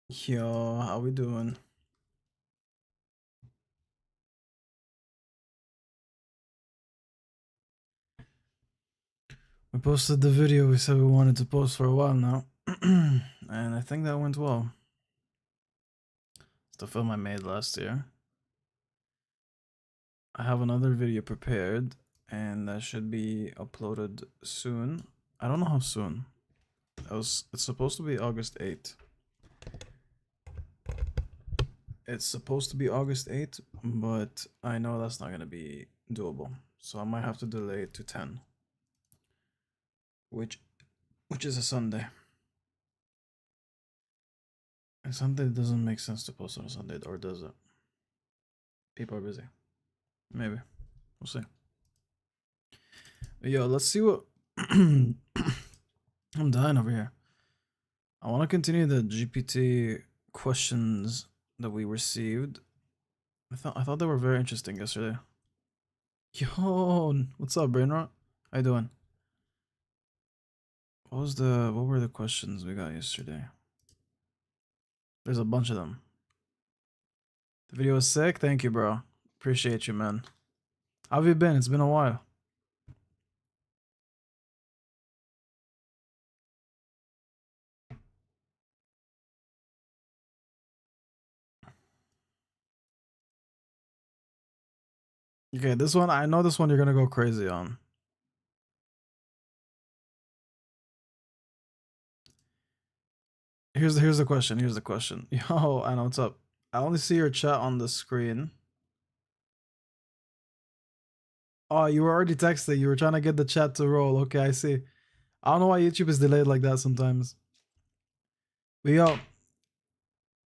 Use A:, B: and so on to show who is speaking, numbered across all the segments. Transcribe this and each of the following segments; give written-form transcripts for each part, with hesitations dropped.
A: Yo, how we doing? We posted the video we said we wanted to post for a while now. And I think that went well. It's the film I made last year. I have another video prepared and that should be uploaded soon. I don't know how soon. It's supposed to be August 8th. It's supposed to be August 8th, but I know that's not gonna be doable. So I might have to delay it to 10. Which is a Sunday. And Sunday doesn't make sense to post on a Sunday, or does it? People are busy. Maybe. We'll see. Yo, let's see what I'm dying over here. I want to continue the GPT questions that we received. I thought they were very interesting yesterday. Yo, what's up, Brainrot? How you doing? What were the questions we got yesterday? There's a bunch of them. The video was sick. Thank you, bro. Appreciate you, man. How have you been? It's been a while. Okay, this one, I know this one you're gonna go crazy on. Here's the question. Here's the question. Yo, I know what's up. I only see your chat on the screen. Oh, you were already texting. You were trying to get the chat to roll. Okay, I see. I don't know why YouTube is delayed like that sometimes. But yo,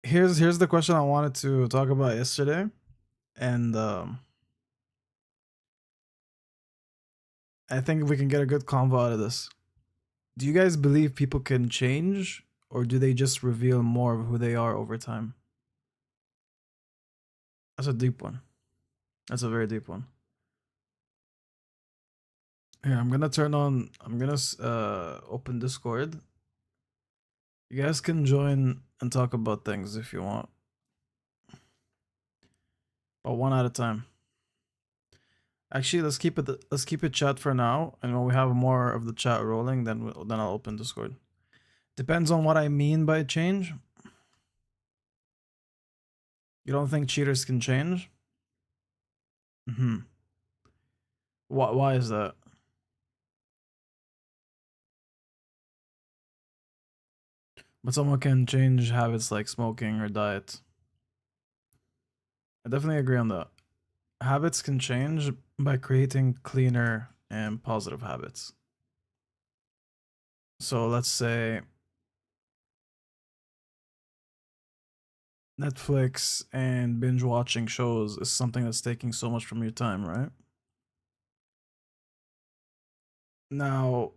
A: here's the question I wanted to talk about yesterday, and I think we can get a good convo out of this. Do you guys believe people can change, or do they just reveal more of who they are over time? That's a deep one. That's a very deep one. Here, I'm gonna open Discord. You guys can join and talk about things if you want. But one at a time. Actually, let's keep it chat for now, and when we have more of the chat rolling, then I'll open Discord. Depends on what I mean by change. You don't think cheaters can change? Why is that? But someone can change habits like smoking or diet. I definitely agree on that. Habits can change by creating cleaner and positive habits. So let's say Netflix and binge watching shows is something that's taking so much from your time, right? Now,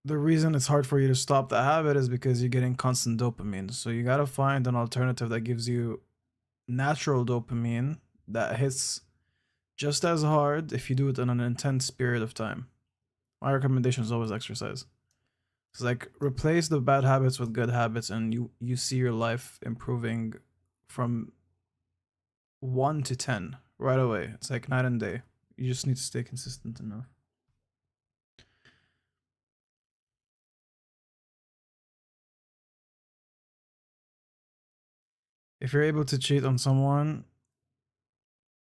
A: the reason it's hard for you to stop the habit is because you're getting constant dopamine. So you got to find an alternative that gives you natural dopamine that hits just as hard if you do it in an intense period of time. My recommendation is always exercise. It's like replace the bad habits with good habits, and you see your life improving from 1 to 10 right away. It's like night and day. You just need to stay consistent enough. If you're able to cheat on someone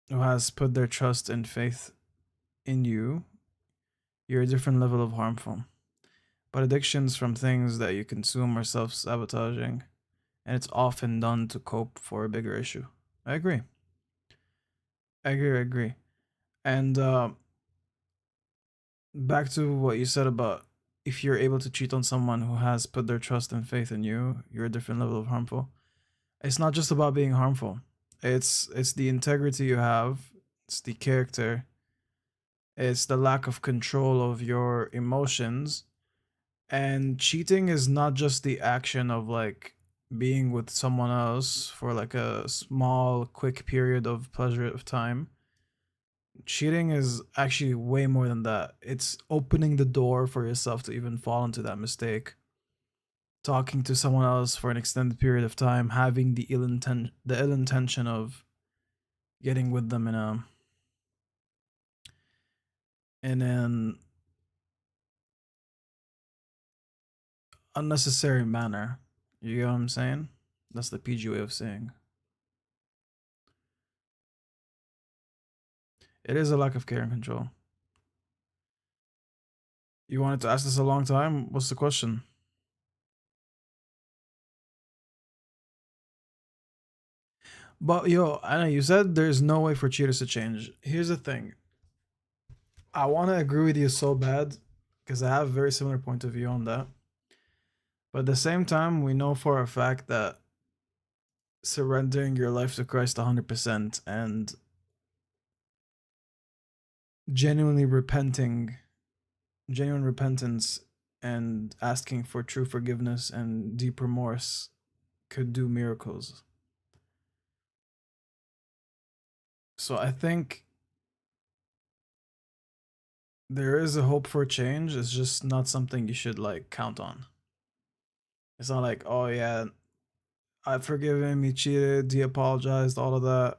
A: who has put their trust and faith in you, you're a different level of harmful. But addictions from things that you consume are self sabotaging, and it's often done to cope for a bigger issue. I agree. I agree. And back to what you said about if you're able to cheat on someone who has put their trust and faith in you, you're a different level of harmful. It's not just about being harmful. It's the integrity you have, it's the character, it's the lack of control of your emotions. And cheating is not just the action of like being with someone else for like a small quick period of pleasure of time. Cheating is actually way more than that. It's opening the door for yourself to even fall into that mistake, talking to someone else for an extended period of time, having the ill intention of getting with them in an unnecessary manner. You get what I'm saying? That's the PG way of saying. It is a lack of care and control. You wanted to ask this a long time? What's the question? But yo, I know you said there's no way for cheaters to change. Here's the thing. I want to agree with you so bad because I have a very similar point of view on that. But at the same time, we know for a fact that surrendering your life to Christ 100% and genuinely repenting, genuine repentance and asking for true forgiveness and deep remorse could do miracles. So I think there is a hope for change. It's just not something you should like count on. It's not like, oh yeah, I forgive him, he cheated, he apologized, all of that.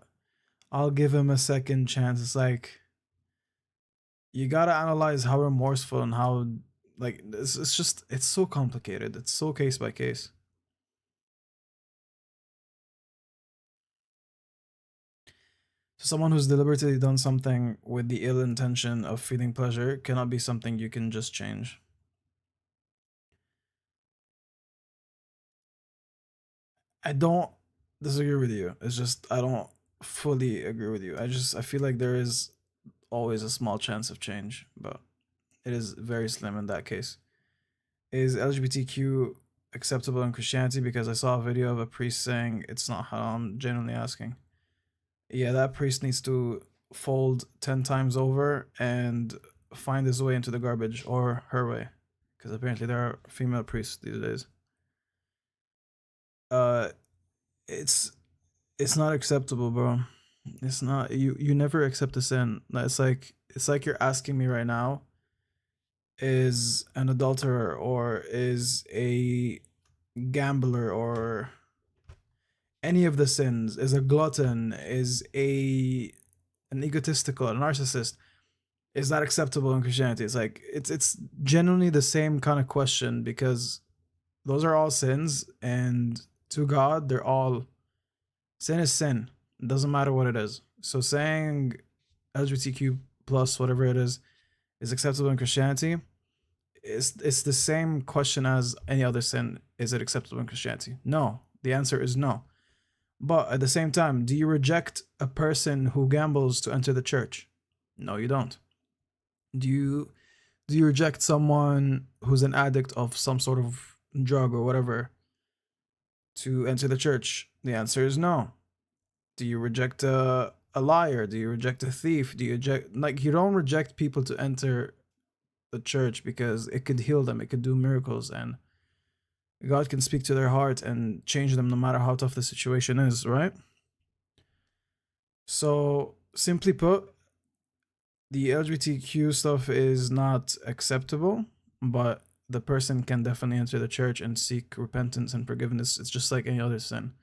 A: I'll give him a second chance. It's like you gotta analyze how remorseful and how like it's just it's so complicated. It's so case by case. So someone who's deliberately done something with the ill intention of feeling pleasure cannot be something you can just change. I don't disagree with you. It's just I don't fully agree with you. I feel like there is always a small chance of change, but it is very slim in that case. Is LGBTQ acceptable in Christianity? Because I saw a video of a priest saying it's not haram. I'm genuinely asking. Yeah, that priest needs to fold 10 times over and find his way into the garbage or her way. Because apparently there are female priests these days. Uh, it's it's not acceptable, bro. It's not. You never accept a sin. It's like you're asking me right now, is an adulterer or is a gambler or any of the sins, is a glutton, is a an egotistical, a narcissist, is that acceptable in Christianity? It's like it's genuinely the same kind of question because those are all sins, and to God, they're all sin is sin. It doesn't matter what it is. So saying LGBTQ plus whatever it is acceptable in Christianity, it's the same question as any other sin. Is it acceptable in Christianity? No. The answer is no. But at the same time, do you reject a person who gambles to enter the church? No, you don't. Do you do you reject someone who's an addict of some sort of drug or whatever to enter the church? The answer is no. Do you reject a liar? Do you reject a thief? Do you reject like you don't reject people to enter the church because it could heal them, it could do miracles, and God can speak to their heart and change them no matter how tough the situation is, right? So, simply put, the LGBTQ stuff is not acceptable, but the person can definitely enter the church and seek repentance and forgiveness. It's just like any other sin.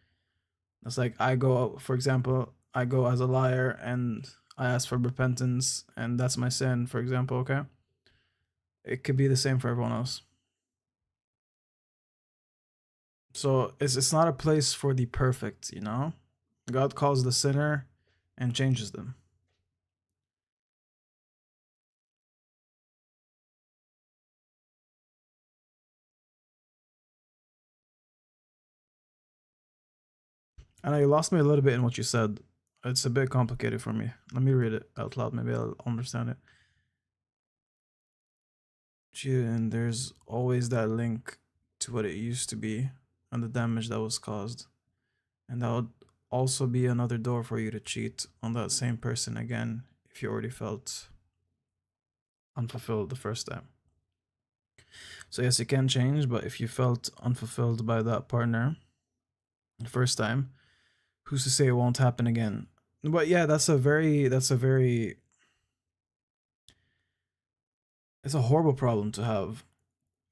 A: It's like I go, for example, I go as a liar and I ask for repentance, and that's my sin, for example, okay? It could be the same for everyone else. So it's not a place for the perfect, you know? God calls the sinner and changes them. I know you lost me a little bit in what you said. It's a bit complicated for me. Let me read it out loud. Maybe I'll understand it. And there's always that link to what it used to be and the damage that was caused. And that would also be another door for you to cheat on that same person again if you already felt unfulfilled the first time. So, yes, you can change, but if you felt unfulfilled by that partner the first time, who's to say it won't happen again? But yeah, it's a horrible problem to have.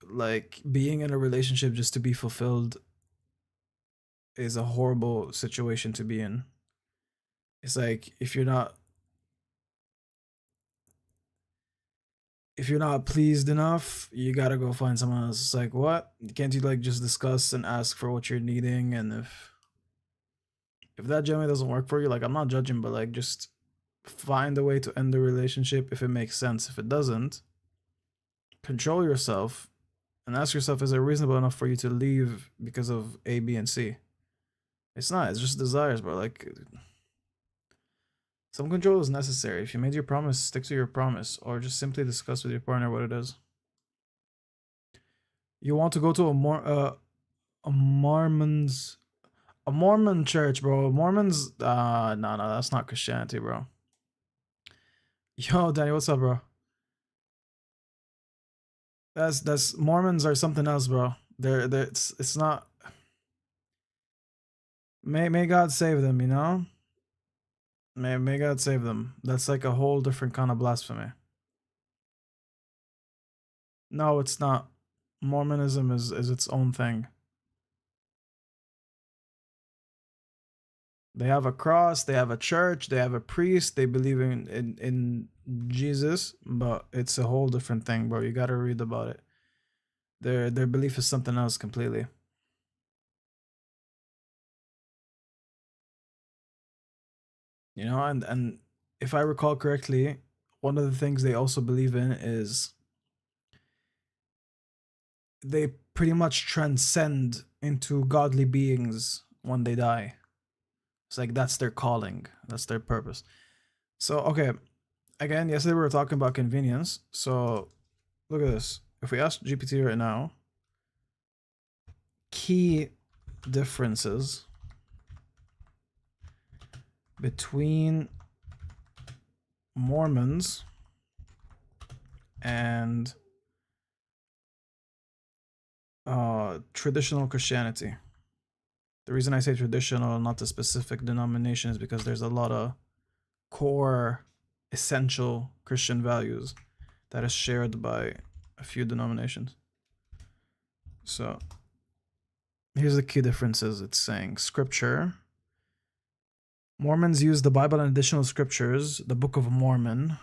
A: like being in a relationship just to be fulfilled is a horrible situation to be in. It's like if you're not pleased enough, you gotta go find someone else. It's like, what? Can't you like just discuss and ask for what you're needing? And if that generally doesn't work for you, like I'm not judging, but like just find a way to end the relationship if it makes sense. If it doesn't, control yourself and ask yourself, is it reasonable enough for you to leave because of A, B, and C? It's not. It's just desires, bro. Like some control is necessary. If you made your promise, stick to your promise, or just simply discuss with your partner what it is. You want to go to a Mormon's a Mormon church, bro. Mormons, no, that's not Christianity, bro. Yo, Danny, what's up, bro? That's Mormons are something else, bro. They're it's not. May God save them, you know. May God save them. That's like a whole different kind of blasphemy. No, it's not. Mormonism is its own thing. They have a cross, they have a church, they have a priest, they believe in Jesus, but it's a whole different thing, bro. You gotta read about it. Their belief is something else completely. You know, and if I recall correctly, one of the things they also believe in is they pretty much transcend into godly beings when they die. It's like that's their calling, that's their purpose. So okay, again, yesterday we were talking about convenience. So look at this. If we ask GPT right now, key differences between Mormons and traditional Christianity. The reason I say traditional, not the specific denomination, is because there's a lot of core, essential Christian values that is shared by a few denominations. So here's the key differences. It's saying scripture. Mormons use the Bible and additional scriptures, the Book of Mormon,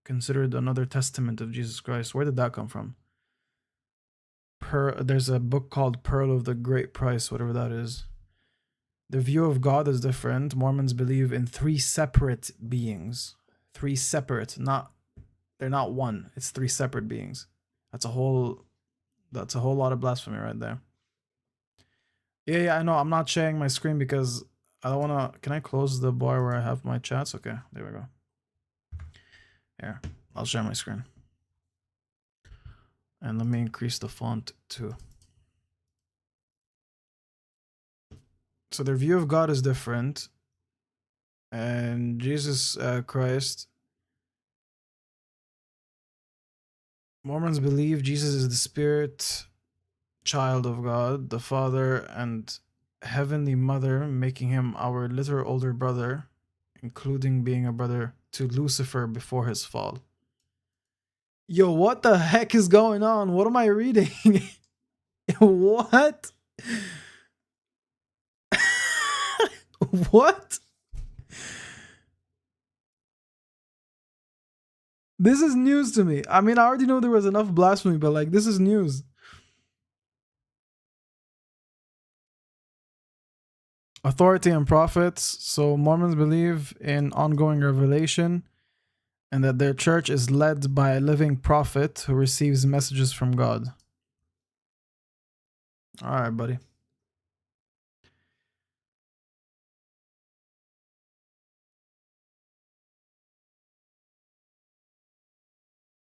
A: considered another testament of Jesus Christ. Where did that come from? There's a book called Pearl of the Great Price, whatever that is. The view of God is different. Mormons believe in three separate beings. Three separate, they're not one. It's three separate beings. That's a whole lot of blasphemy right there. Yeah, I know. I'm not sharing my screen because I don't wanna. Can I close the bar where I have my chats? Okay, there we go. Here, I'll share my screen. And let me increase the font too. So their view of God is different. And Jesus Christ, Mormons believe Jesus is the spirit child of God, the Father and Heavenly Mother, making him our literal older brother, including being a brother to Lucifer before his fall. Yo, what the heck is going on? What am I reading? What? What? This is news to me. I mean, I already know there was enough blasphemy, but like, this is news. Authority and prophets. So Mormons believe in ongoing revelation and that their church is led by a living prophet who receives messages from God. All right, buddy.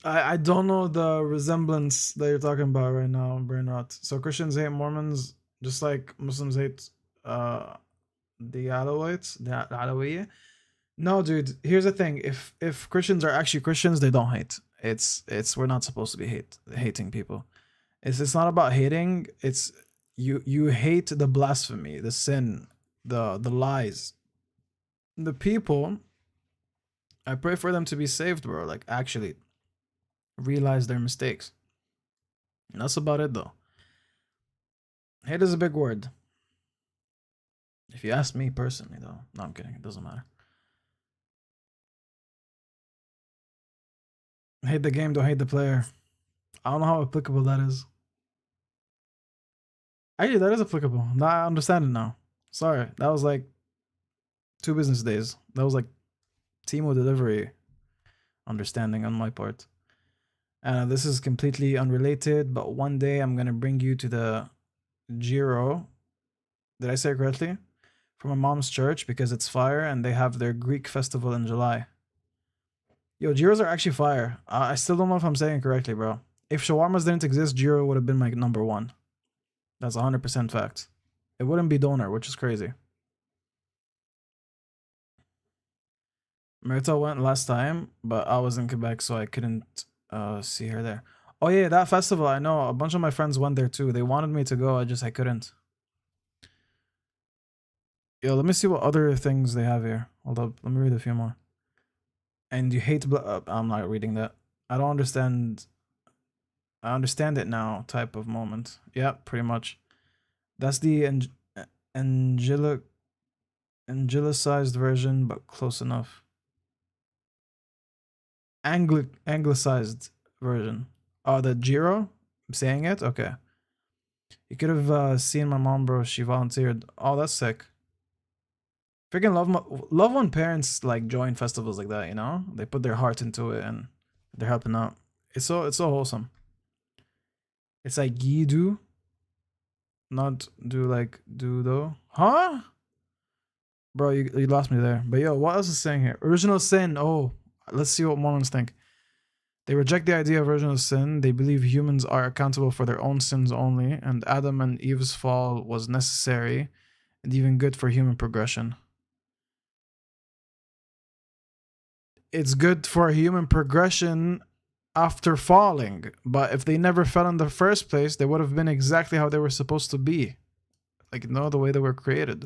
A: I don't know the resemblance that you're talking about right now, brain rot. So Christians hate Mormons just like Muslims hate the Alawites, the Alawiyah. No, dude. Here's the thing: if Christians are actually Christians, they don't hate. It's we're not supposed to be hating people. It's not about hating. It's you hate the blasphemy, the sin, the lies. The people, I pray for them to be saved, bro. Like actually realize their mistakes. And that's about it though. Hate is a big word. If you ask me personally though. No, I'm kidding. It doesn't matter. Hate the game, don't hate the player. I don't know how applicable that is. Actually, that is applicable. Now I understand it now. Sorry, that was like 2 business days. That was like Timo delivery understanding on my part. This is completely unrelated, but one day I'm gonna bring you to the Giro. Did I say it correctly? From my mom's church because it's fire and they have their Greek festival in July. Yo, Giros are actually fire. I still don't know if I'm saying it correctly, bro. If shawarmas didn't exist, Giro would have been my number one. That's 100% fact. It wouldn't be Doner, which is crazy. Merta went last time, but I was in Quebec, so I couldn't see her there. Oh yeah, that festival, I know. A bunch of my friends went there too. They wanted me to go, I couldn't. Yo, let me see what other things they have here. Hold up, let me read a few more. And you hate I'm not reading that. I don't understand. I understand it now type of moment. Yeah, pretty much. That's the angelic angelicized version, but close enough. Anglicized version. Oh, the Giro? I'm saying it? Okay. You could have seen my mom, bro. She volunteered. Oh, that's sick. Freaking love when parents like join festivals like that, you know? They put their heart into it and they're helping out. It's so wholesome. It's like Gidu, not do like do though. Huh? Bro, you lost me there. But yo, what else is saying here? Original sin. Oh, let's see what Mormons think. They reject the idea of original sin. They believe humans are accountable for their own sins only, and Adam and Eve's fall was necessary and even good for human progression. It's good for human progression after falling, but if they never fell in the first place, they would have been exactly how they were supposed to be. Like, no, the way they were created.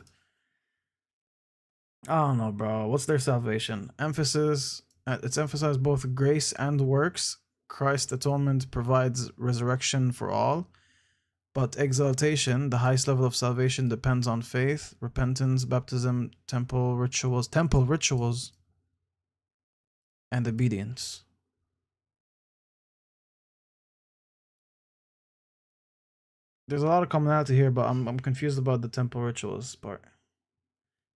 A: I don't know, bro. What's their salvation? It's emphasized both grace and works. Christ's atonement provides resurrection for all. But exaltation, the highest level of salvation, depends on faith, repentance, baptism, temple rituals, and obedience. There's a lot of commonality here, but I'm confused about the temple rituals part.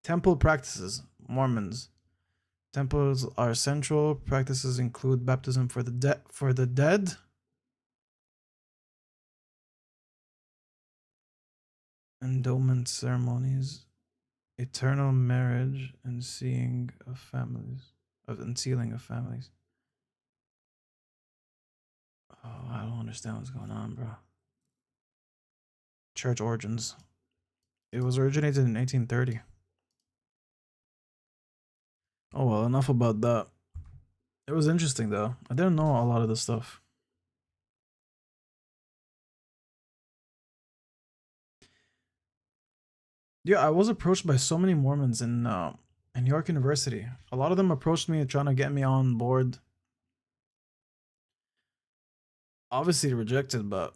A: Temple practices, Mormons. Temples are central. Practices include baptism for the dead, endowment ceremonies, eternal marriage, and seeing of families, and sealing of families. Oh, I don't understand what's going on, bro. Church origins. It was originated in 1830. Oh well, enough about that. It was interesting though. I didn't know a lot of this stuff. Yeah, I was approached by so many Mormons in York University. A lot of them approached me trying to get me on board. Obviously rejected, but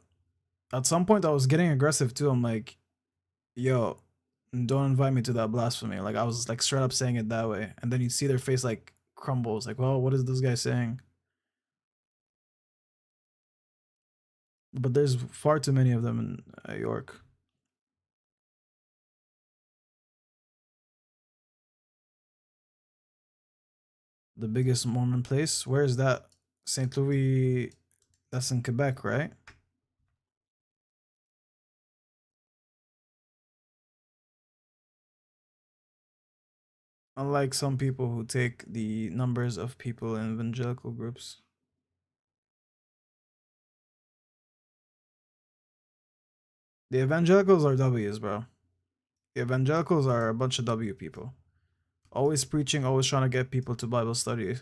A: at some point I was getting aggressive too. I'm like, yo, don't invite me to that blasphemy. Like I was like straight up saying it that way. And then you see their face like crumbles, like, well, what is this guy saying? But there's far too many of them in York. The biggest Mormon place. Where is that? St. Louis. That's in Quebec, right? Unlike some people who take the numbers of people in evangelical groups. The evangelicals are W's, bro. The evangelicals are a bunch of W people. Always preaching, always trying to get people to Bible study.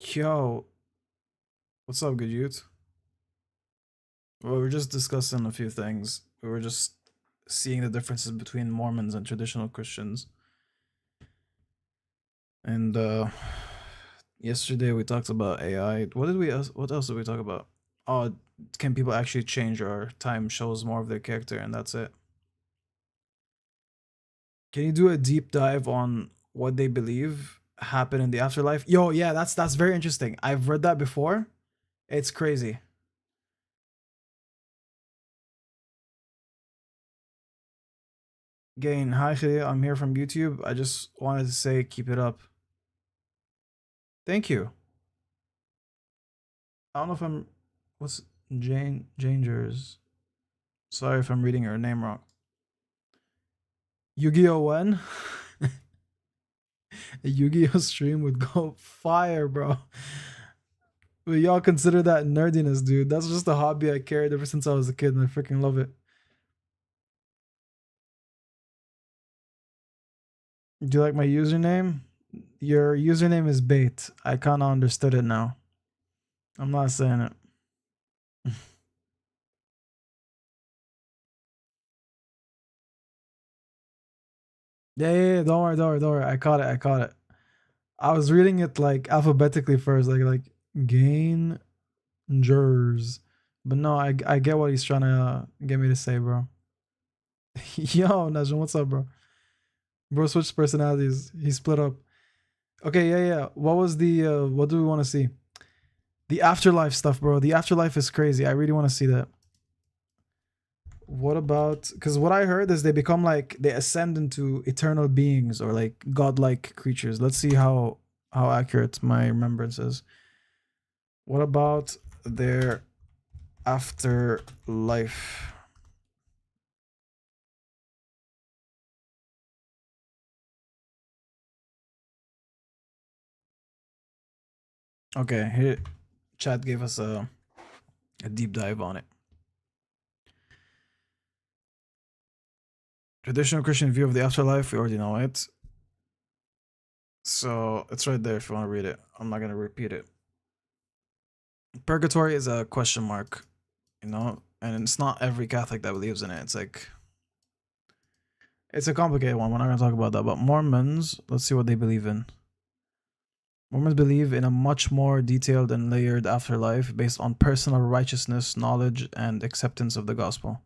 A: Yo, what's up, good youth? Well, we were just discussing a few things. We were just seeing the differences between Mormons and traditional Christians. And yesterday we talked about AI. What else did we talk about? Oh, can people actually change, or time shows more of their character, and that's it. Can you do a deep dive on what they believe happened in the afterlife? Yo, yeah, that's very interesting. I've read that before. It's crazy. Gain, hi Khalil, I'm here from YouTube. I just wanted to say keep it up. Thank you. I don't know if I'm what's Jangers. Sorry if I'm reading her name wrong. Yu-Gi-Oh! When? A Yu-Gi-Oh! Stream would go fire, bro. But y'all consider that nerdiness, dude. That's just a hobby I carried ever since I was a kid, and I freaking love it. Do you like my username? Your username is bait. I kind of understood it now. I'm not saying it. Yeah. Don't worry, don't worry, don't worry. I caught it. I caught it. I was reading it like alphabetically first, like gain jers. But no, I get what he's trying to get me to say, bro. Yo, Najm, what's up, bro? Bro switched personalities. He split up. Okay, yeah. What was the what do we want to see? The afterlife stuff, bro. The afterlife is crazy. I really want to see that. What about, because what I heard is they become like they ascend into eternal beings or like godlike creatures. Let's see how accurate my remembrance is. What about their afterlife? Okay, here chat gave us a deep dive on it. Traditional Christian view of the afterlife, we already know it. So it's right there if you want to read it. I'm not gonna repeat it. Purgatory is a question mark, you know, and it's not every Catholic that believes in it. It's like it's a complicated one. We're not gonna talk about that. But Mormons, let's see what they believe in. Mormons believe in a much more detailed and layered afterlife based on personal righteousness, knowledge, and acceptance of the gospel.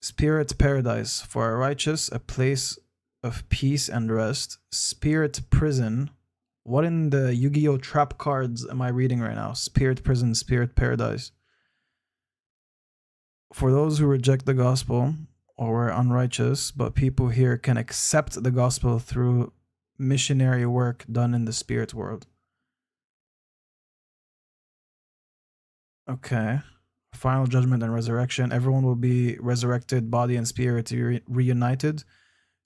A: Spirit paradise for a righteous, a place of peace and rest. Spirit prison. What in the Yu-Gi-Oh! Trap cards am I reading right now? Spirit prison, spirit paradise. For those who reject the gospel or were unrighteous, but people here can accept the gospel through missionary work done in the spirit world. Okay. Final judgment and resurrection. Everyone will be resurrected, body and spirit reunited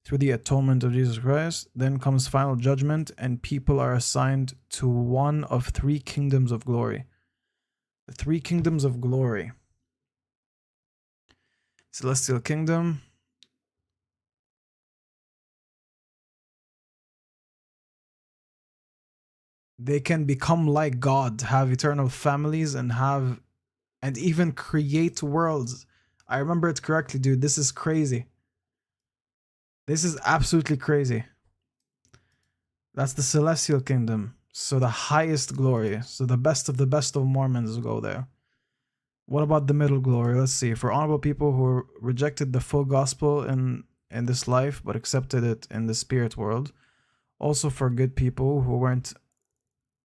A: through the atonement of Jesus Christ. Then comes final judgment, and people are assigned to one of three kingdoms of glory. The three kingdoms of glory: celestial kingdom, they can become like God, have eternal families, and even create worlds. I remember it correctly, dude. This is crazy. This is absolutely crazy. That's the celestial kingdom. So the highest glory. So the best of Mormons go there. What about the middle glory? Let's see. For honorable people who rejected the full gospel in this life but accepted it in the spirit world. Also for good people who weren't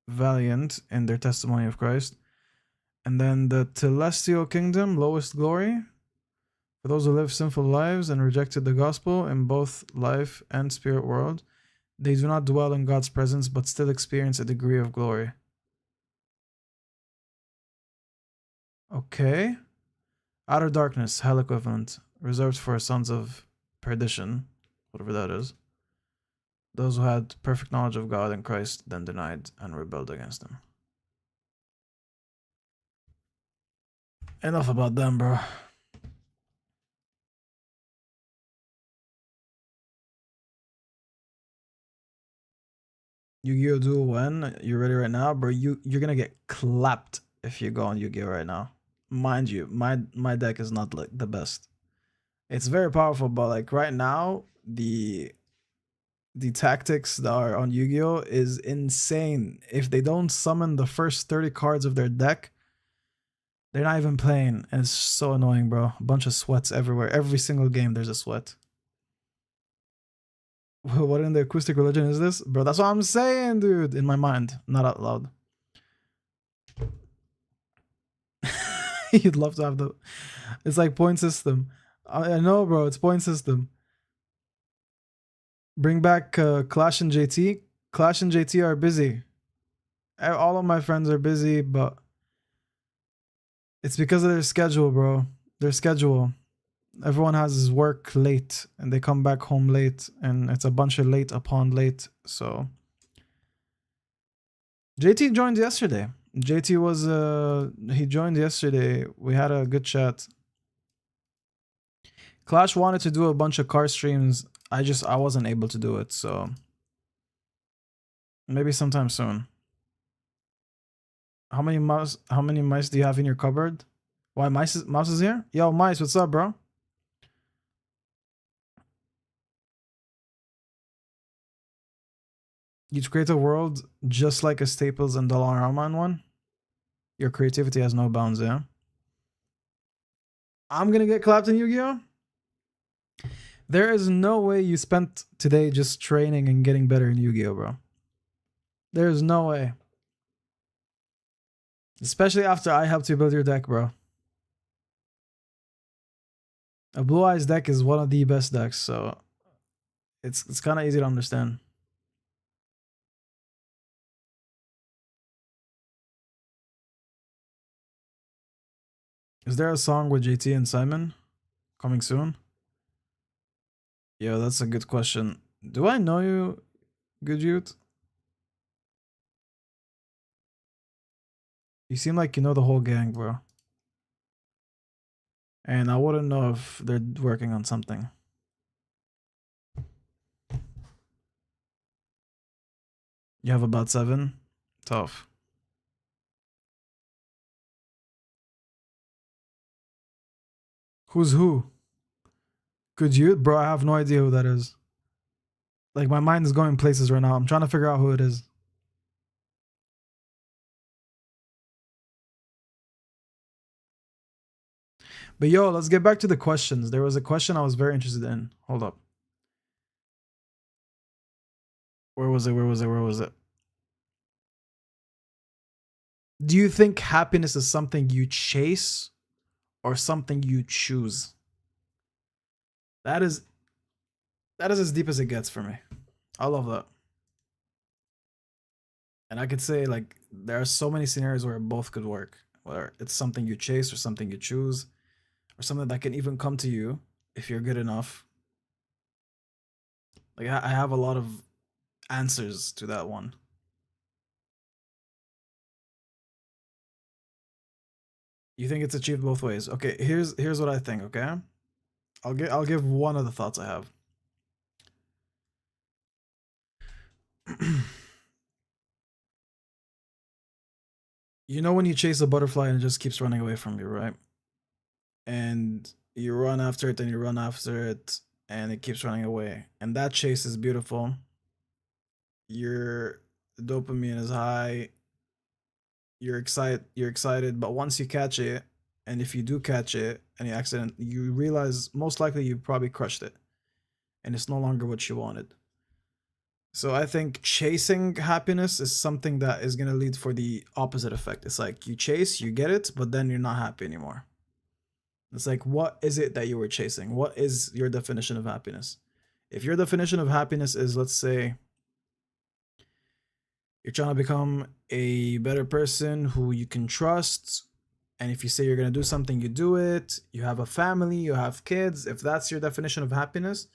A: valiant in their testimony of Christ. And then the celestial kingdom, lowest glory, for those who live sinful lives and rejected the gospel in both life and spirit world. They do not dwell in God's presence, but still experience a degree of glory. Okay. Outer darkness, hell equivalent, reserved for sons of perdition, whatever that is. Those who had perfect knowledge of God and Christ, then denied and rebelled against him. Enough about them, bro. Yu-Gi-Oh! Duel when? You ready right now? Bro, you're gonna get clapped if you go on Yu-Gi-Oh! Right now. Mind you, my deck is not like the best. It's very powerful, but like right now, the tactics that are on Yu-Gi-Oh is insane. If they don't summon the first 30 cards of their deck, they're not even playing, and it's so annoying, bro. A bunch of sweats everywhere. Every single game there's a sweat. What in the acoustic religion is this? Bro, that's what I'm saying, dude. In my mind, not out loud. You'd love to have the... It's like point system. I know, bro. It's point system. Bring back Clash and JT. Clash and JT are busy. All of my friends are busy, but it's because of their schedule, bro. Their schedule. Everyone has work late and they come back home late, and it's a bunch of late upon late. So JT joined yesterday. JT was he joined yesterday. We had a good chat. Clash wanted to do a bunch of car streams. I wasn't able to do it, so maybe sometime soon. How many mice do you have in your cupboard? Why mouse is here? Yo, mice, what's up, bro? You create a world just like a Staples and Dollarama one. Your creativity has no bounds, yeah? I'm gonna get clapped in Yu-Gi-Oh! There is no way you spent today just training and getting better in Yu-Gi-Oh, bro. There's no way. Especially after I helped you build your deck, bro. A Blue Eyes deck is one of the best decks, so it's kind of easy to understand. Is there a song with JT and Simon coming soon? Yo, that's a good question. Do I know you, good youth? You seem like you know the whole gang, bro. And I wouldn't know if they're working on something. You have about 7? Tough. Who's who? Good youth? Bro, I have no idea who that is. Like, my mind is going places right now. I'm trying to figure out who it is. But yo, let's get back to the questions. There was a question I was very interested in. Hold up. Where was it? Do you think happiness is something you chase or something you choose? That is as deep as it gets for me. I love that. And I could say, like, there are so many scenarios where both could work. Whether it's something you chase or something you choose, or something that can even come to you if you're good enough. Like, I have a lot of answers to that one. You think it's achieved both ways? Okay, here's what I think. Okay, I'll give one of the thoughts I have. You know when you chase a butterfly and it just keeps running away from you, right? And you run after it and you run after it and it keeps running away. And that chase is beautiful. Your dopamine is high. You're excited, but once you catch it, and if you do catch it and you realize most likely you probably crushed it. And it's no longer what you wanted. So I think chasing happiness is something that is going to lead for the opposite effect. It's like you chase, you get it, but then you're not happy anymore. It's like, what is it that you were chasing? What is your definition of happiness? If your definition of happiness is, let's say, you're trying to become a better person who you can trust, and if you say you're going to do something, you do it, you have a family, you have kids, if that's your definition of happiness,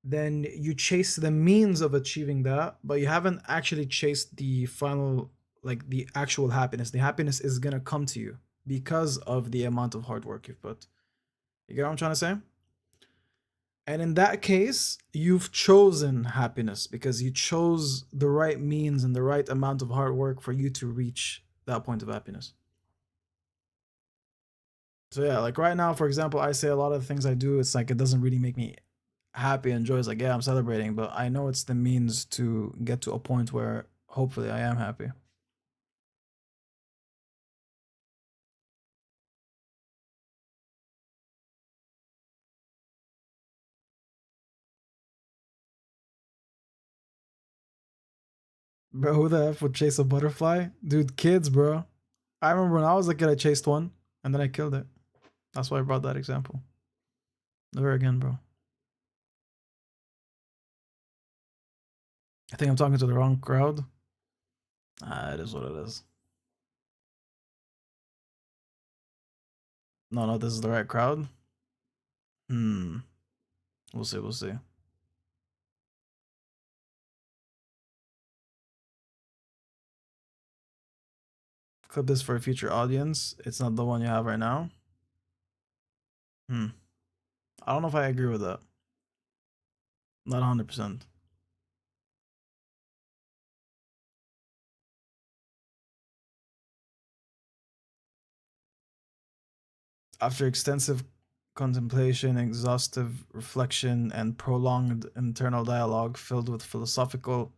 A: then you chase the means of achieving that, but you haven't actually chased the final, like the actual happiness. The happiness is going to come to you because of the amount of hard work you've put. You get what I'm trying to say? And in that case, you've chosen happiness because you chose the right means and the right amount of hard work for you to reach that point of happiness. So yeah, like right now, for example, I say a lot of the things I do, it's like it doesn't really make me happy and joyous, like, yeah, I'm celebrating, but I know it's the means to get to a point where hopefully I am happy. Bro, who the F would chase a butterfly? Dude, kids, bro. I remember when I was a kid, I chased one and then I killed it. That's why I brought that example. Never again, bro. I think I'm talking to the wrong crowd. Ah, it is what it is. No, no, this is the right crowd. Hmm. We'll see, we'll see. Clip this for a future audience. It's not the one you have right now. Hmm. I don't know if I agree with that. Not 100%. After extensive contemplation, exhaustive reflection, and prolonged internal dialogue filled with philosophical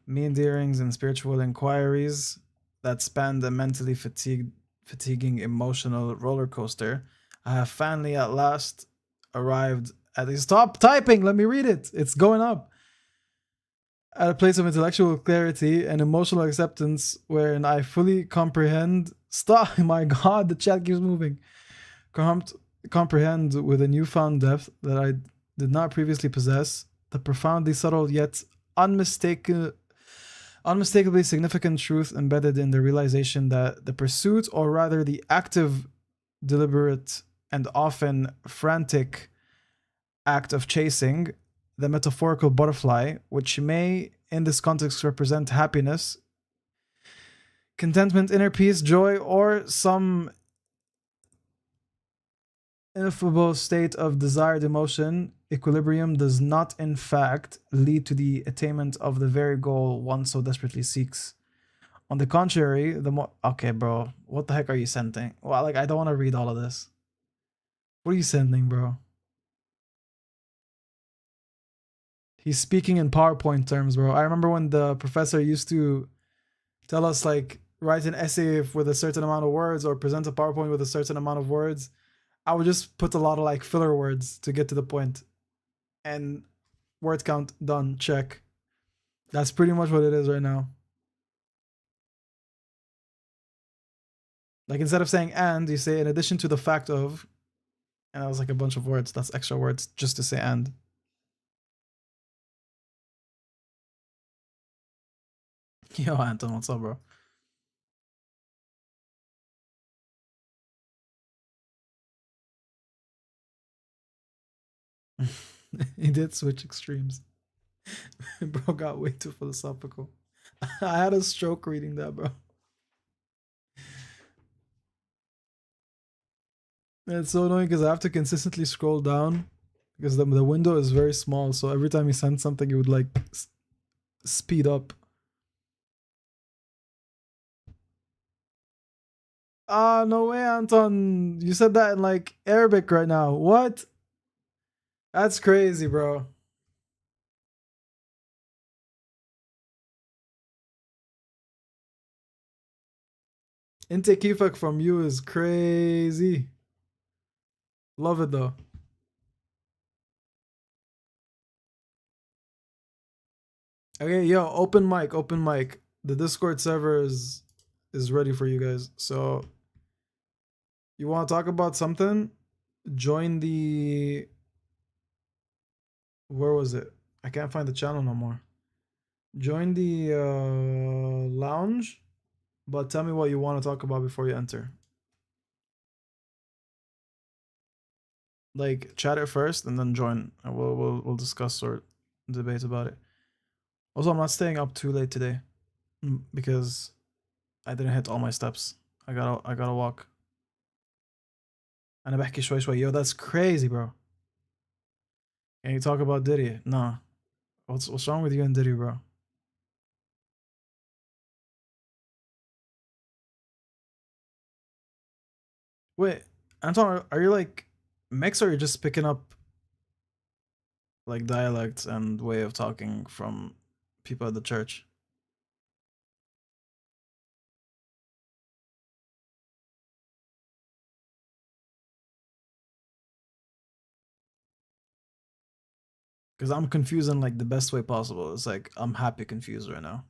A: meanderings and spiritual inquiries that spanned a mentally fatiguing emotional roller coaster, I have finally at last arrived at a stop typing. Let me read it. It's going up. At a place of intellectual clarity and emotional acceptance wherein I fully comprehend. Stop! My God, the chat keeps moving. Comprehend with a newfound depth that I did not previously possess the profoundly subtle yet unmistakably significant truth embedded in the realization that the pursuit, or rather the active, deliberate, and often frantic act of chasing the metaphorical butterfly, which may in this context represent happiness, contentment, inner peace, joy, or some ineffable state of desired emotion, equilibrium does not in fact lead to the attainment of the very goal one so desperately seeks. On the contrary, the more okay, bro, what the heck are you sending? Well, like I don't want to read all of this. What are you sending, bro? He's speaking in PowerPoint terms, bro. I remember when the professor used to tell us like write an essay with a certain amount of words or present a PowerPoint with a certain amount of words. I would just put a lot of like filler words to get to the point. And word count done, check. That's pretty much what it is right now. Like instead of saying and, you say in addition to the fact of, and that was like a bunch of words. That's extra words just to say and. Yo, Anton, what's up, bro? He did switch extremes. Bro got way too philosophical. I had a stroke reading that, bro. And it's so annoying because I have to consistently scroll down because the window is very small. So every time he sends something, it would like speed up. Ah, no way, Anton. You said that in like Arabic right now. What? That's crazy, bro. Intekifak from you is crazy. Love it though. Okay, yo, open mic, open mic. The Discord server is ready for you guys. So you want to talk about something? Join the where was it? I can't find the channel no more. Join the lounge, but tell me what you want to talk about before you enter. Like chat it first and then join. And we'll discuss or debate about it. Also, I'm not staying up too late today because I didn't hit all my steps. I gotta walk. أنا بحكي شوي شوي. Yo, that's crazy, bro. Can you talk about Diddy? Nah. What's wrong with you and Diddy, bro? Wait, Anton, are you like mixed or are you just picking up like dialects and way of talking from people at the church? Because I'm confused in like the best way possible. It's like I'm happy confused right now.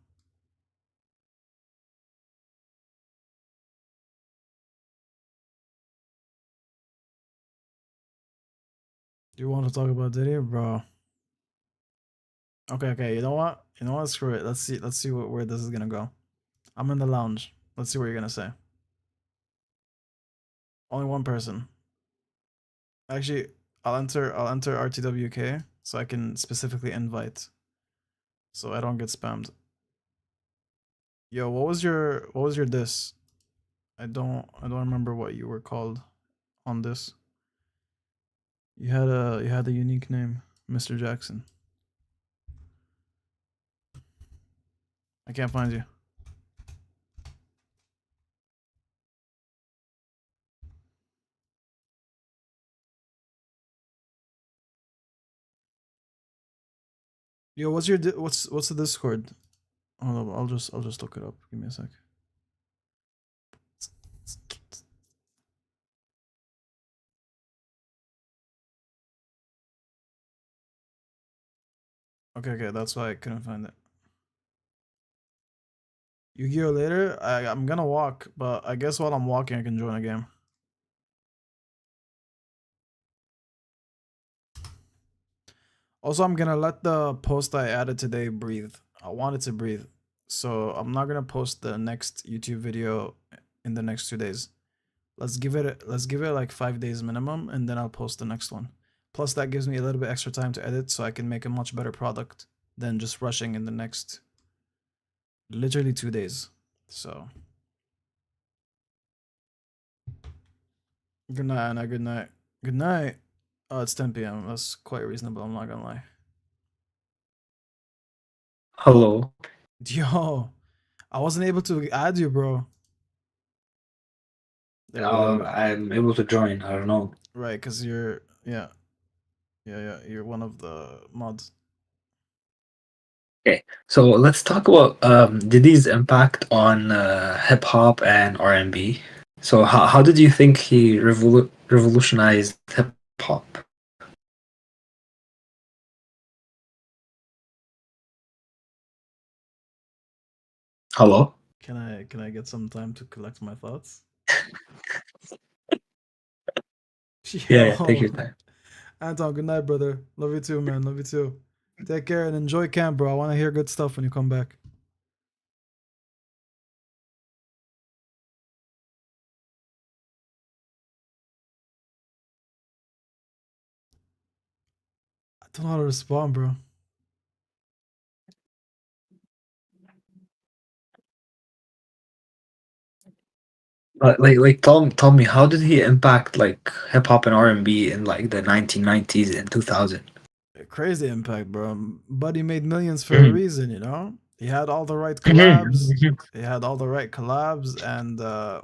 A: Do you want to talk about Diddy, bro? Okay, okay. You know what? You know what? Screw it. Let's see. Let's see where this is gonna go. I'm in the lounge. Let's see what you're gonna say. Only one person. Actually, I'll enter RTWK so I can specifically invite so I don't get spammed. Yo, what was your diss? I don't remember what you were called on this. You had a unique name, Mr. Jackson. I can't find you. Yo, what's the Discord? Hold up, I'll just look it up. Give me a sec. Okay, okay, that's why I couldn't find it. Yu-Gi-Oh later. I'm gonna walk, but I guess while I'm walking, I can join a game. Also, I'm gonna let the post I added today breathe. I want it to breathe, so I'm not gonna post the next YouTube video in the next 2 days. Let's give it like 5 days minimum, and then I'll post the next one. Plus, that gives me a little bit extra time to edit, so I can make a much better product than just rushing in the next literally 2 days. So good night, Anna. Good night. Good night. Oh, it's 10 p.m. That's quite reasonable. I'm not gonna lie.
B: Hello.
A: Yo, I wasn't able to add you, bro. There we go. There we go.
B: I'm able to join. I don't know.
A: Right, because you're yeah, yeah. You're one of the mods.
B: Okay, so let's talk about Diddy's impact on hip hop and R&B. So how did you think he revolutionized hip hop? Hello?
A: Can I get some time to collect my thoughts?
B: Yeah, yeah, take
A: Yo,
B: your time.
A: Anton. Good night, brother. Love you too, man. Love you too. Take care and enjoy camp, bro. I want to hear good stuff when you come back. I don't know how to respond, bro.
B: But tell me, how did he impact like hip hop and R&B in like the 1990s and 2000?
A: Crazy impact, bro. Buddy made millions for a
B: Mhm.
A: reason, you know? He had all the right collabs.
B: Mhm.
A: He had all the right collabs, and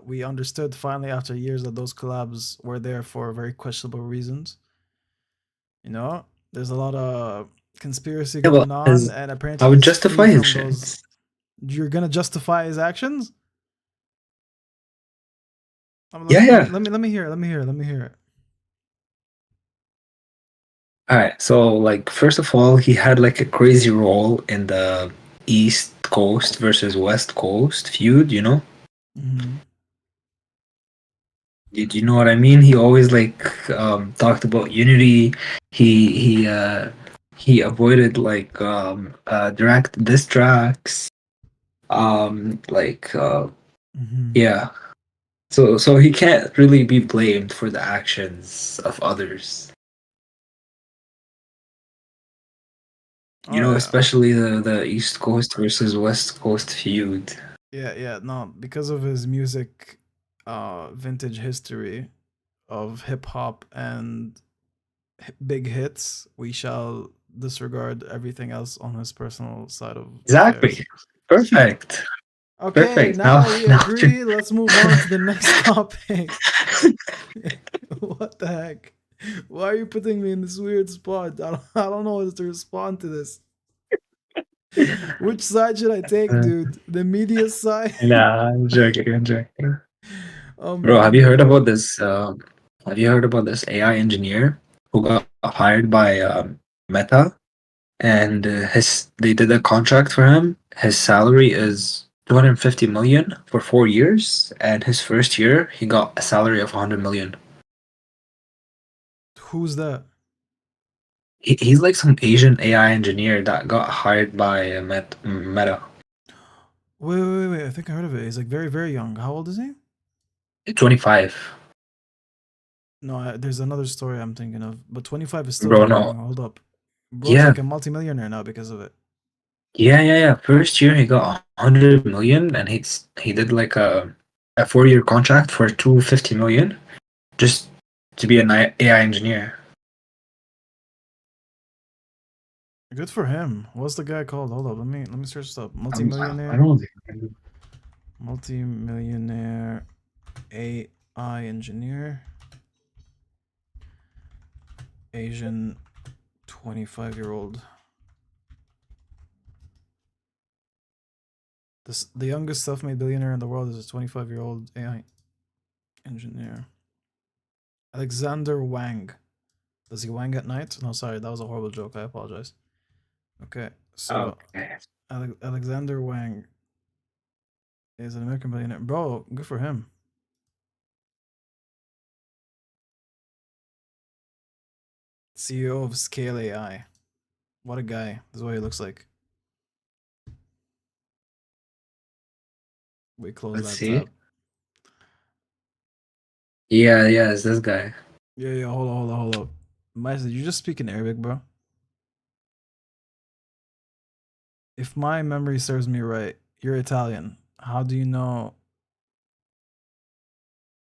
A: we understood finally after years that those collabs were there for very questionable reasons. You know, there's a lot of conspiracy
B: Yeah, well,
A: going on,
B: his,
A: and
B: I
A: apparently
B: would
A: he's free
B: justify his
A: from those.
B: actions.
A: You're gonna justify his actions?
B: Yeah, yeah.
A: Let me hear it. Let me hear it. Let me hear it.
B: All right. So, like, first of all, he had like a crazy role in the East Coast versus West Coast feud, you know?
A: Hmm.
B: Did you know what I mean? He always like talked about unity. He avoided like direct diss tracks. Like
A: Hmm.
B: yeah. So he can't really be blamed for the actions of others.
A: All
B: You know,
A: right.
B: especially the East Coast versus West Coast feud.
A: Yeah, yeah. No, because of his music, vintage history of hip hop and big hits, we shall disregard everything else on his personal side of
B: Exactly.
A: affairs.
B: Perfect.
A: Okay,
B: Perfect. Now,
A: now we
B: now you're
A: agree. Let's move on to the next topic. What the heck? Why are you putting me in this weird spot? I don't know how to respond to this. Which side should I take,
B: Uh,
A: dude? The media side?
B: nah, I'm joking. I'm joking.
A: Oh my
B: Bro, have you
A: goodness,
B: heard about
A: bro.
B: this? Have you heard about this AI engineer who got hired by Meta, and his they did a contract for him. His salary is 250 million for 4 years, and his first year he got a salary of 100 million.
A: Who's that?
B: He's like some Asian AI engineer that got hired by Meta.
A: Wait. I think I heard of it. He's like very, very young. How old is he?
B: 25.
A: No, there's another story I'm thinking of. But 25 is still
B: Bro,
A: very
B: no.
A: young. Hold up. Bro's
B: Yeah,
A: like a multimillionaire now because of it.
B: yeah. First year he got 100 million, and he did like a 4 year contract for 250 million just to be an AI engineer.
A: Good for him. What's the guy called? Hold up. Let me search this up.
B: I
A: Multimillionaire.
B: don't
A: Multimillionaire AI engineer. Asian 25-year-old. The youngest self-made billionaire in the world is a 25-year-old AI engineer. Alexander Wang. Does he wang at night? No, sorry, that was a horrible joke. I apologize. Okay, so
B: Okay.
A: Alexander Wang is an American billionaire. Bro, good for him. CEO of Scale AI. What a guy. This is what he looks like. We close
B: Let's
A: that
B: see.
A: tab.
B: Yeah, it's this guy.
A: Yeah, hold up. Miles, did you just speak in Arabic, bro? If my memory serves me right, you're Italian. How do you know?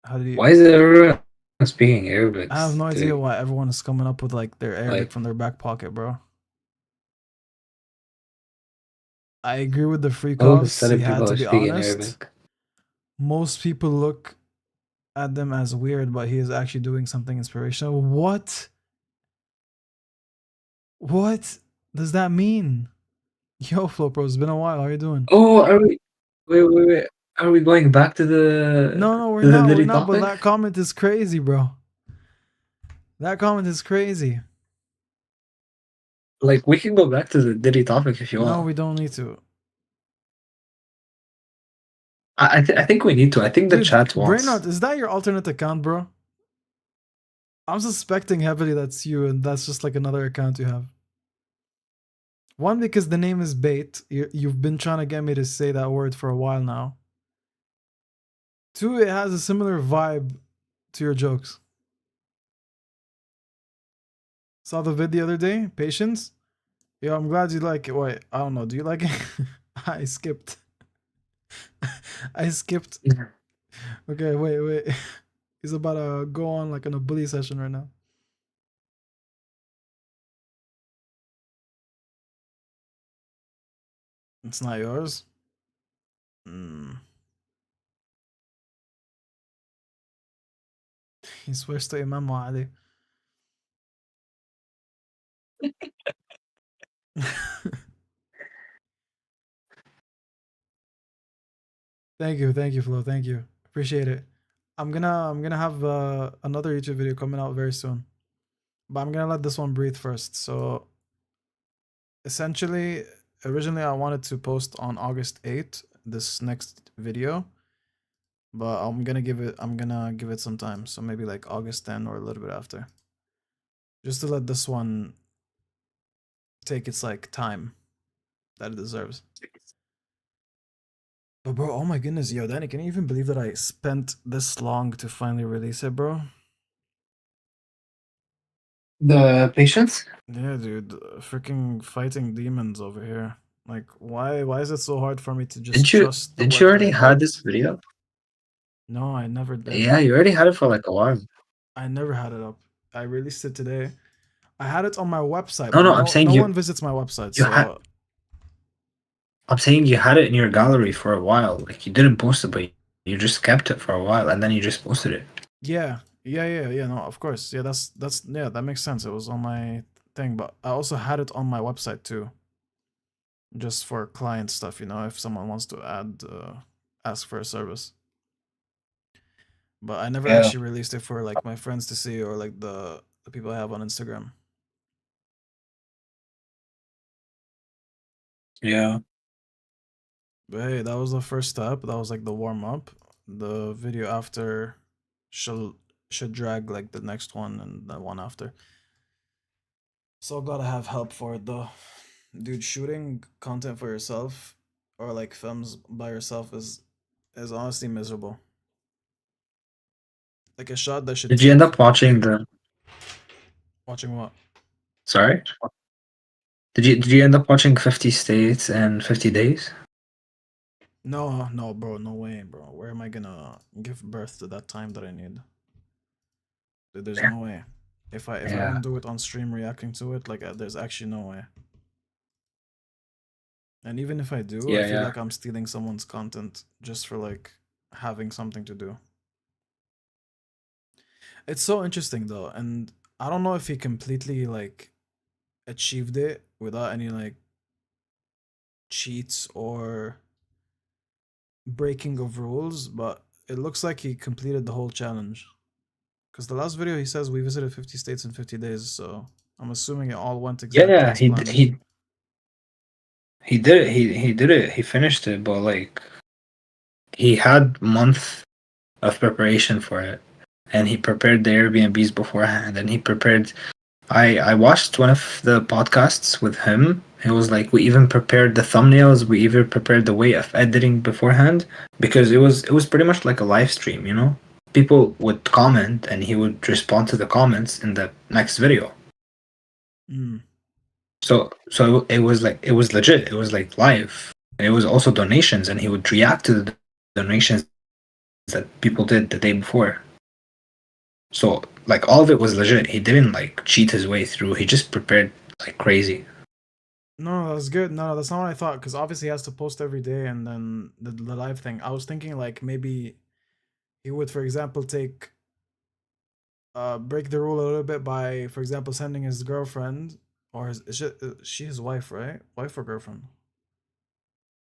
A: How do you?
B: Why is everyone speaking Arabic
A: I have no idea
B: today?
A: why everyone is coming up with like their Arabic
B: Like,
A: from their back pocket, bro. I agree with the free
B: all of a
A: costs. He
B: sudden
A: had
B: people
A: to
B: are
A: be
B: speaking
A: honest.
B: Arabic.
A: Most people look at them as weird, but he is actually doing something inspirational. What? What does that mean? Yo, Flo, bro, it's been a while. How are you doing?
B: Oh, are we? Wait. Are we going back to
A: No, we're
B: to the
A: not. We're
B: Diddy
A: not. But
B: topic?
A: that comment is crazy, bro. That comment is crazy.
B: Like, we can go back to the Diddy topic if you
A: No,
B: want.
A: we don't need to.
B: I think we need to. I think the
A: Dude,
B: chat wants.
A: Brainart, is that your alternate account, bro? I'm suspecting heavily that's you, and that's just like another account you have. One, because the name is bait. You've been trying to get me to say that word for a while now. Two, it has a similar vibe to your jokes. Saw the vid the other day. Patience. Yo, I'm glad you like it. Wait, I don't know. Do you like it? I skipped. I skipped. Okay, wait. He's about to go on like on a bully session right now. It's not yours. Mm. He swears to Imam Ali. Thank you, Flo. Thank you. Appreciate it. I'm gonna have another YouTube video coming out very soon, but I'm gonna let this one breathe first. So essentially, originally I wanted to post on August 8th this next video, but I'm gonna give it some time. So maybe like August 10 or a little bit after, just to let this one take its like time that it deserves. But bro, oh my goodness, yo, Danny, can you even believe that I spent this long to finally release it, bro?
B: The patience?
A: Yeah, dude, freaking fighting demons over here. Like, why is it so hard for me to just trust the
B: Didn't you
A: work that
B: already
A: I
B: had
A: did?
B: this video?
A: No, I never did.
B: Yeah, you already had it for like a while.
A: I never had it up. I released it today. I had it on my website,
B: No,
A: but
B: no, I'm
A: no
B: saying
A: one visits my website,
B: you had
A: so
B: I'm saying you had it in your gallery for a while. Like you didn't post it, but you just kept it for a while and then you just posted it.
A: Yeah, yeah. No, of course. Yeah, that's yeah, that makes sense. It was on my thing, but I also had it on my website too, just for client stuff. If someone wants to ask for a service. But I never
B: Yeah.
A: actually released it for like my friends to see or like the people I have on Instagram.
B: Yeah.
A: But hey, that was the first step. That was like the warm up. The video after should should drag like the next one and the one after. So gotta have help for it though. Dude, shooting content for yourself or like films by yourself is honestly miserable. Like a shot that should
B: Did you end
A: take
B: up watching the
A: watching what?
B: sorry? Did you end up watching 50 States and 50 Days?
A: No, no, bro, no way, bro. Where am I gonna give birth to that time that I need? Dude, there's no way. If I
B: Yeah.
A: don't do it on stream reacting to it, like there's actually no way. And even if I do, I
B: Yeah,
A: feel
B: yeah.
A: like I'm stealing someone's content just for like having something to do. It's so interesting though, and I don't know if he completely like achieved it without any like cheats or breaking of rules, but it looks like he completed the whole challenge. Because the last video he says we visited 50 states in 50 days, so I'm assuming it all went
B: Yeah,
A: exactly
B: yeah.
A: as planned.
B: He did it. He did it. He finished it, but like he had month of preparation for it. And he prepared the Airbnbs beforehand and he prepared I watched one of the podcasts with him. It was like we even prepared the thumbnails, we even prepared the way of editing beforehand because it was pretty much like a live stream, you know? People would comment and he would respond to the comments in the next video.
A: Mm.
B: So it was legit. It was like live. And it was also donations and he would react to the donations that people did the day before. So like all of it was legit. He didn't like cheat his way through. He just prepared like crazy.
A: No, that's good. No, that's not what I thought. Because obviously he has to post every day, and then the live thing. I was thinking like maybe he would, for example, take break the rule a little bit by, for example, sending his girlfriend or is she his wife, right? Wife or girlfriend?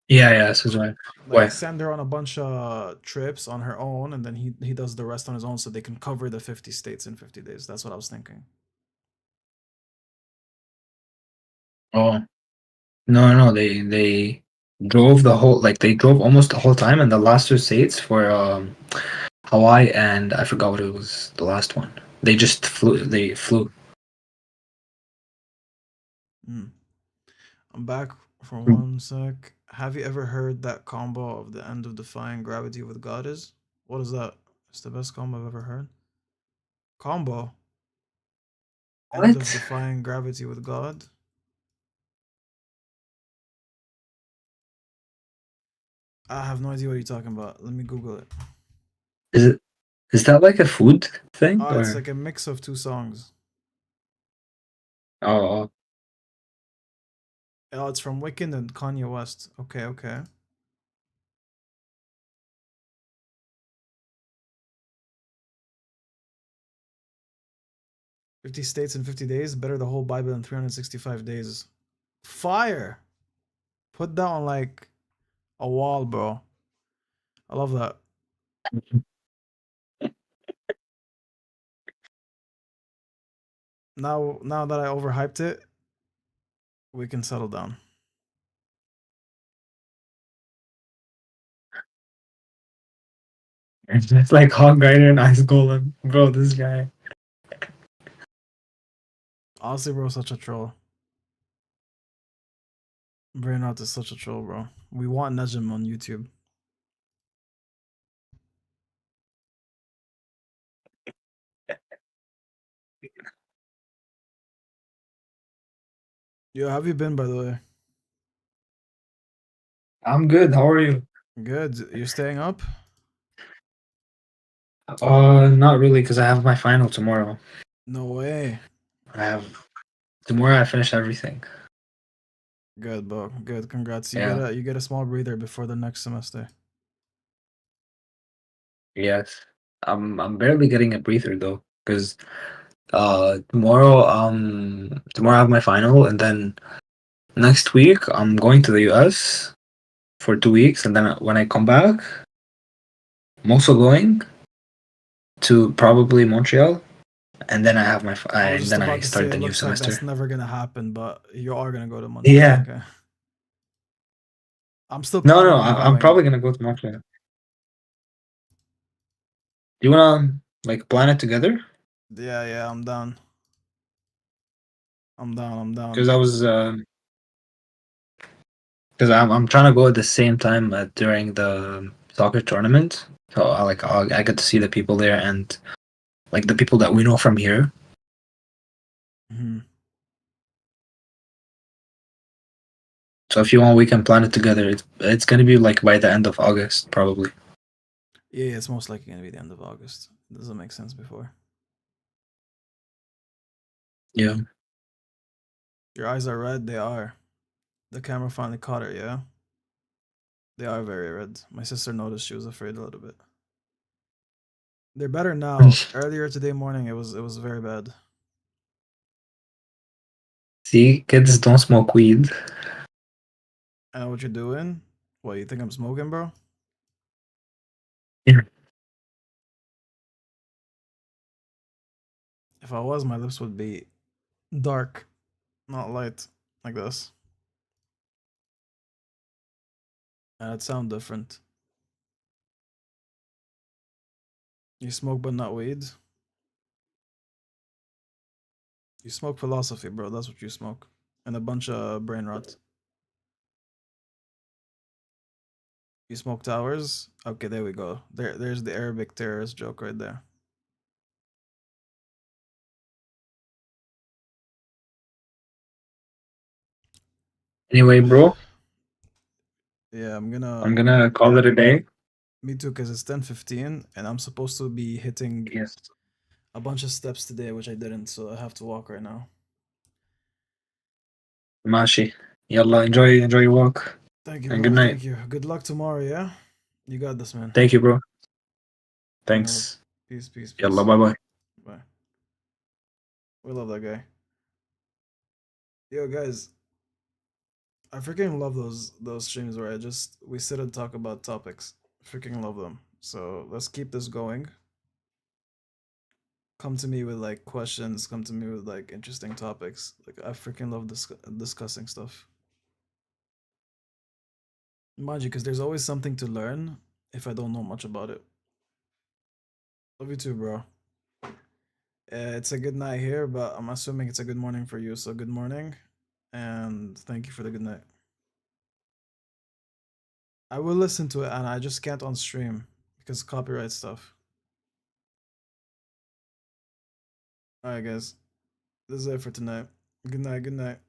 B: Yeah, yeah, this is why.
A: Like
B: Why?
A: send her on a bunch of trips on her own, and then he does the rest on his own, so they can cover the 50 states in 50 days. That's what I was thinking.
B: Oh, no. They drove the whole like they drove almost the whole time, and the last two states for Hawaii and I forgot what it was the last one. They just flew. They flew.
A: Mm. I'm back for one sec. Have you ever heard that combo of the end of defying gravity with God is? What is that? It's the best combo I've ever heard. Combo. End of
B: What?
A: defying gravity with God. I have no idea what you're talking about. Let me Google it.
B: Is it? Is that like a food thing
A: Oh, it's
B: or?
A: like a mix of two songs.
B: Oh,
A: Oh, it's from Weeknd and Kanye West. Okay, okay. 50 states in 50 days. Better the whole Bible in 365 days. Fire. Put that on like a wall, bro. I love that. Now that I overhyped it, we can settle down.
B: it's like Hog Rider and Ice Golem, bro. This guy.
A: Honestly, bro, such a troll. Burnout is such a troll, bro. We want Najim on YouTube. Yo, how have you been, by the way?
B: I'm good. How are you?
A: Good. You're staying up?
B: Not really, because I have my final tomorrow.
A: No way.
B: I have tomorrow. I finish everything.
A: Good, bro. Good. Congrats.
B: Yeah.
A: You get a small breather before the next semester.
B: Yes. I'm barely getting a breather though, because tomorrow tomorrow I have my final, and then next week I'm going to the US for 2 weeks, and then when I come back, I'm also going to probably Montreal, and then I have
A: I was
B: and
A: just
B: then I
A: about to say
B: start
A: it
B: the new
A: looks like that's
B: semester.
A: never gonna happen, but you are gonna go to Montreal,
B: Yeah.
A: okay? I'm still
B: No,
A: planning on
B: I'm
A: going.
B: probably gonna go to Montreal. Do you wanna like plan it together?
A: Yeah, yeah, I'm down. I'm down. I'm
B: Because
A: down.
B: I was because I'm trying to go at the same time during the soccer tournament. So I get to see the people there and like the people that we know from here.
A: Hmm.
B: So if you want, we can plan it together. It's gonna be like by the end of August, probably.
A: Yeah, yeah, it's most likely gonna be the end of August. Doesn't make sense before.
B: Yeah.
A: Your eyes are red. They are. The camera finally caught her. Yeah, they are very red. My sister noticed. She was afraid a little bit. They're better now. Earlier today morning, it was very bad.
B: See, kids don't smoke weed.
A: I know what you're doing. What, you think I'm smoking, bro?
B: Yeah.
A: If I was, my lips would be dark, not light, like this. And it'd sound different. You smoke but not weed. You smoke philosophy, bro. That's what you smoke. And a bunch of brain rot. You smoke towers? Okay, there we go. There's the Arabic terrorist joke right there.
B: Anyway, bro,
A: Yeah,
B: I'm gonna call it a day.
A: me too, because it's 10:15 and I'm supposed to be hitting
B: Yes.
A: a bunch of steps today, which I didn't, so I have to walk right now.
B: Mashi. Yalla, enjoy your walk.
A: Thank you,
B: And
A: bro.
B: good night.
A: Thank you. Good luck tomorrow, yeah? You got this, man.
B: Thank you, bro.
A: Yalla.
B: Thanks.
A: Peace, peace,
B: Yalla,
A: peace.
B: bye bye.
A: Bye. We love that guy. Yo, guys, I freaking love those streams where we sit and talk about topics. Freaking love them. So let's keep this going. Come to me with like questions. Come to me with like interesting topics. Like I freaking love discussing stuff. Mind you, because there's always something to learn if I don't know much about it. Love you too, bro. It's a good night here, but I'm assuming it's a good morning for you. So good morning, and thank you for the good night. I will listen to it, and I just can't on stream because copyright stuff. All right, guys. This is it for tonight. Good night. Good night.